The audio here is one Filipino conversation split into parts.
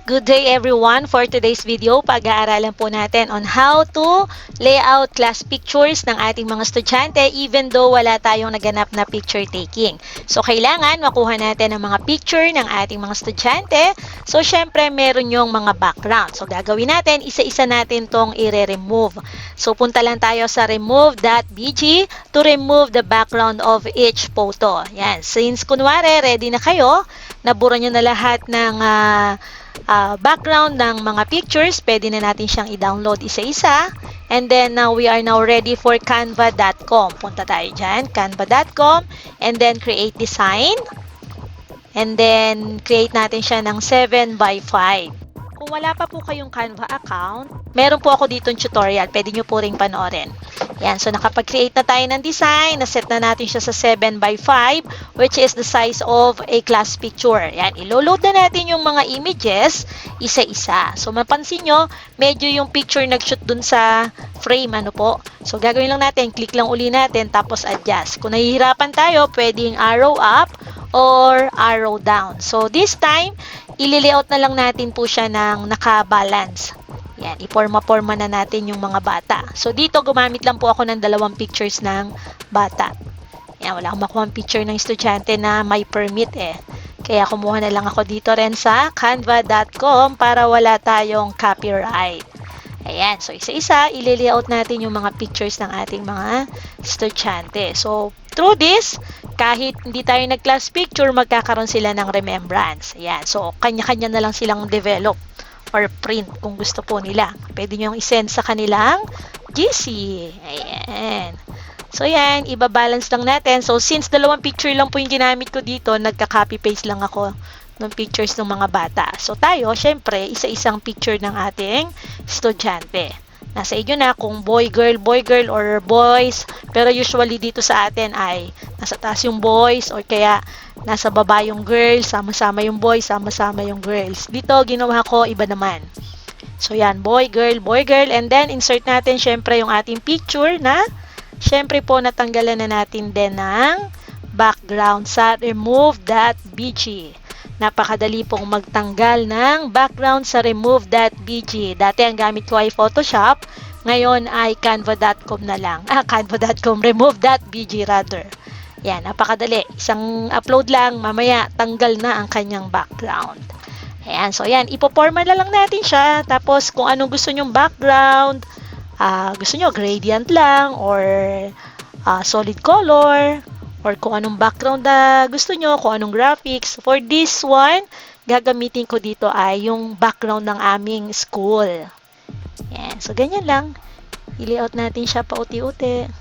Good day everyone! For today's video, pag-aaralan po natin on how to lay out class pictures ng ating mga estudyante even though wala tayong naganap na picture taking. So, kailangan makuha natin ang mga picture ng ating mga estudyante. So, syempre, meron yung mga background. So, gagawin natin, isa-isa natin tong i-remove. So, punta lang tayo sa remove.bg to remove the background of each photo. Yan. Since, kunwari, ready na kayo, nabura nyo na lahat ng background ng mga pictures, pwede na natin siyang i-download isa-isa. And then, we are now ready for canva.com. Punta tayo dyan, canva.com. And then, create design. And then, create natin siya ng 7 by 5. Kung wala pa po kayong Canva account, meron po ako dito yung tutorial. Pwede nyo po ring panoorin. Yan. So, nakapag-create na tayo ng design. Naset na natin siya sa 7 by 5, which is the size of a class picture. Yan. Ilo-load na natin yung mga images isa-isa. So, mapansin nyo, medyo yung picture nag-shoot dun sa frame. Ano po? So, gagawin lang natin. Click lang uli natin, tapos adjust. Kung nahihirapan tayo, pwedeng arrow up or arrow down. So, this time, ili-layout na lang natin po siya ng naka-balance. Yan, iporma-porma na natin yung mga bata. So, dito gumamit lang po ako ng 2 pictures ng bata. Yan, wala akong makuha picture ng estudyante na may permit eh. Kaya kumuha na lang ako dito rin sa canva.com para wala tayong copyright. Ayan, so isa-isa, ili-layout natin yung mga pictures ng ating mga estudyante. So, through this, kahit hindi tayo nag-class picture, magkakaroon sila ng remembrance. Ayan, so kanya-kanya na lang silang develop or print kung gusto po nila. Pwede nyo i-send sa kanilang GC. Ayan. So, yan, ibabalance lang natin. So, since 2 picture lang po yung ginamit ko dito, nagka-copy-paste lang ako ng pictures ng mga bata. So, tayo, syempre, isa-isang picture ng ating estudyante. Nasa inyo na kung boy, girl, or boys. Pero usually dito sa atin ay nasa taas yung boys or kaya nasa baba yung girls, sama-sama yung boys, sama-sama yung girls. Dito, ginawa ko, iba naman. So, yan, boy, girl, and then insert natin syempre yung ating picture na syempre po natanggalan na natin din ng background sa remove.bg. Napakadali pong magtanggal ng background sa remove.bg. Dati ang gamit ko ay Photoshop, ngayon ay canva.com na lang. Canva.com, remove.bg rather. Yan, napakadali. Isang upload lang, mamaya tanggal na ang kanyang background. Ayan, so yan, ipoporma na lang natin siya. Tapos kung anong gusto nyong background, gusto nyo gradient lang or solid color, or kung anong background na gusto nyo, kung anong graphics. For this one, gagamitin ko dito ay yung background ng aming school. Yan. So, ganyan lang. I-layout natin siya pauti-uti.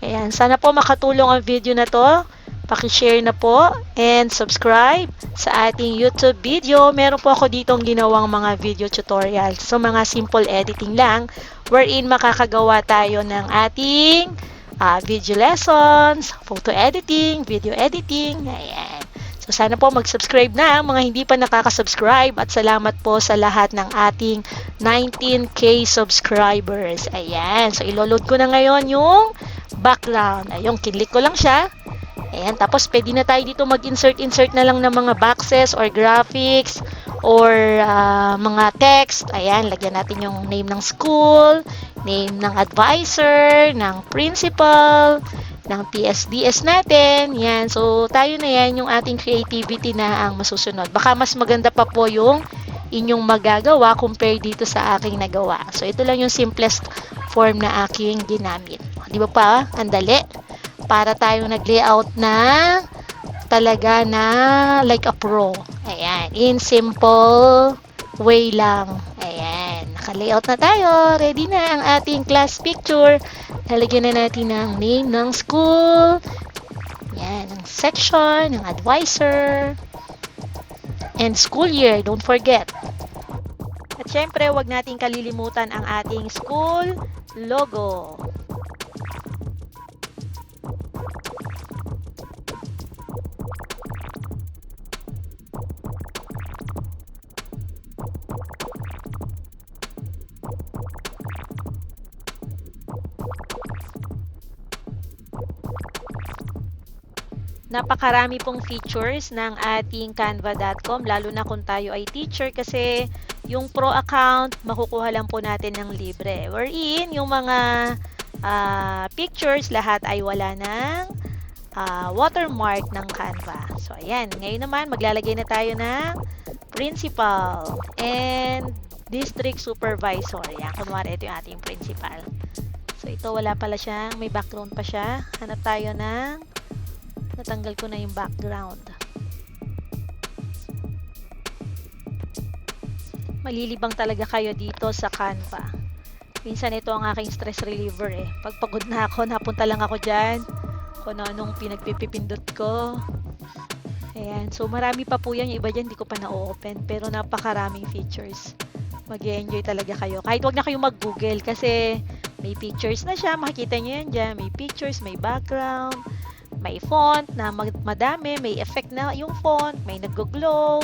Ayan. Sana po makatulong ang video na to. Paki-share na po and subscribe sa ating YouTube video. Meron po ako ditong ginawang mga video tutorials. So, mga simple editing lang wherein makakagawa tayo ng ating video lessons, photo editing, video editing. Ayan. So, sana po mag-subscribe na mga hindi pa nakaka-subscribe at salamat po sa lahat ng ating 19K subscribers. Ayan. So, ilo-load ko na ngayon yung background. Ayun, kinlik ko lang siya. Ayan. Tapos, pwede na tayo dito mag-insert na lang ng mga boxes or graphics or mga text. Ayan. Lagyan natin yung name ng school, name ng advisor, ng principal, ng PSDS natin. Yan. So, tayo na yan yung ating creativity na ang masusunod. Baka mas maganda pa po yung inyong magagawa compare dito sa aking nagawa. So, ito lang yung simplest form na aking ginamit. Di ba pa? Ang dali. Para tayong nag-layout na talaga na like a pro. Ayan. In simple way lang. Ayan. Naka-layout na tayo. Ready na ang ating class picture. Lalagyan na natin ng name ng school. Yan. Ng section, ng advisor. And school year. Don't forget. At syempre, wag nating kalilimutan ang ating school logo. Napakarami pong features ng ating canva.com, lalo na kung tayo ay teacher, kasi yung pro account makukuha lang po natin ng libre, wherein yung mga pictures lahat ay wala ng watermark ng Canva. So ayan, ngayon naman maglalagay na tayo ng principal and district supervisor. Yan, kunwari ito yung ating principal. So ito wala pala siya, may background pa siya. Hanap tayo ng, natanggal ko na yung background. Malilibang talaga kayo dito sa Canva. Minsan ito ang aking stress reliever eh. Pag pagod na ako, napunta lang ako dyan. Kung anong pinagpipindot ko. Ayan. So marami pa po yan. Yung iba dyan hindi ko pa na-open. Pero napakaraming features. Mag-enjoy talaga kayo. Kahit wag na kayo mag-google kasi may pictures na siya. Makikita nyo yan dyan. May pictures, may background, may font na madami, may effect na yung font, may nag-glow,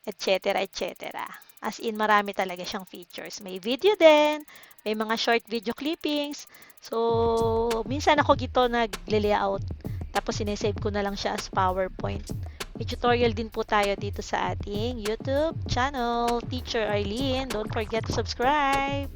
etc. etc. As in, marami talaga siyang features. May video din, may mga short video clippings. So, minsan ako gito nag-layout. Tapos, sinesave ko na lang siya as PowerPoint. May tutorial din po tayo dito sa ating YouTube channel, Teacher Arlene. Don't forget to subscribe.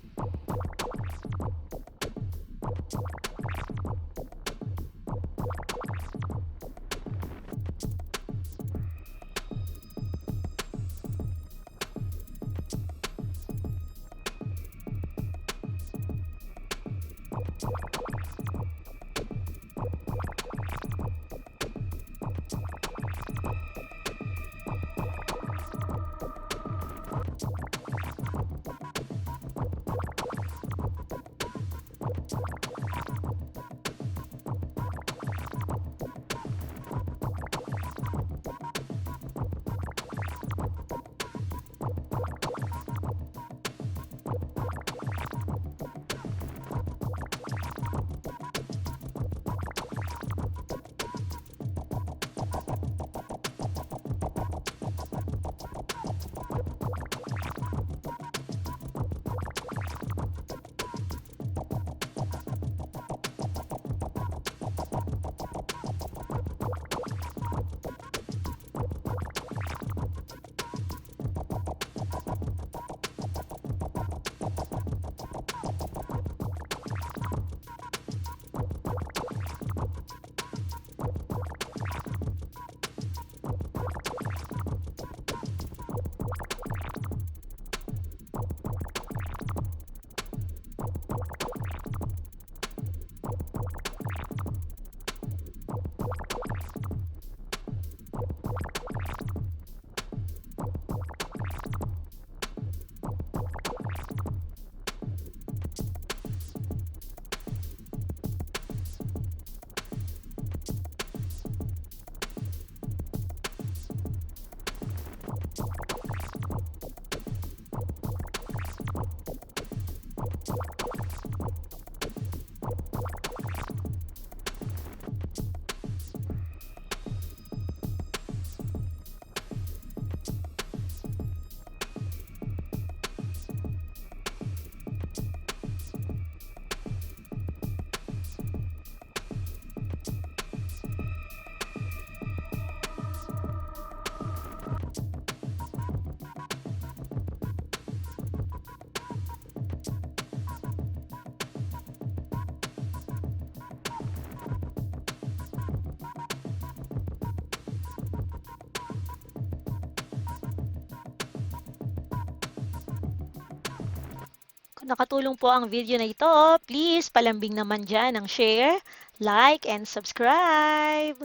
Kung nakatulong po ang video na ito, please palambing naman dyan ng share, like, and subscribe.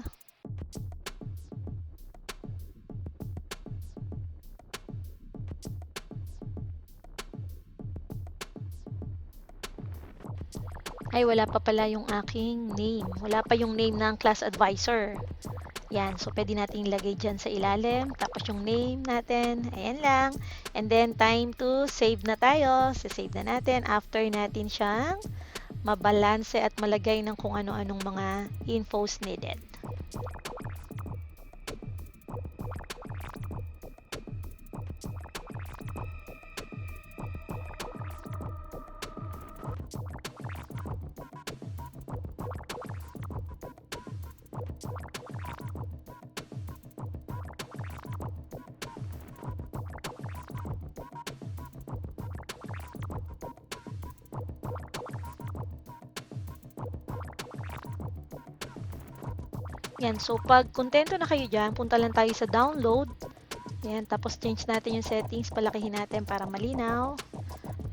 Ay, wala pa pala yung aking name. Wala pa yung name ng class advisor. Yan, so pwede natin ilagay dyan sa ilalim. Tapos yung name natin, ayan lang. And then, time to save na tayo. Save na natin after natin siyang mabalanse at malagay ng kung ano-anong mga infos needed. Yan, so pag kontento na kayo dyan, punta lang tayo sa download. Yan, tapos change natin yung settings, palakihin natin para malinaw.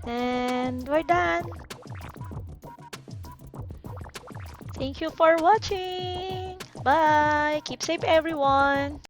And we're done! Thank you for watching! Bye! Keep safe everyone!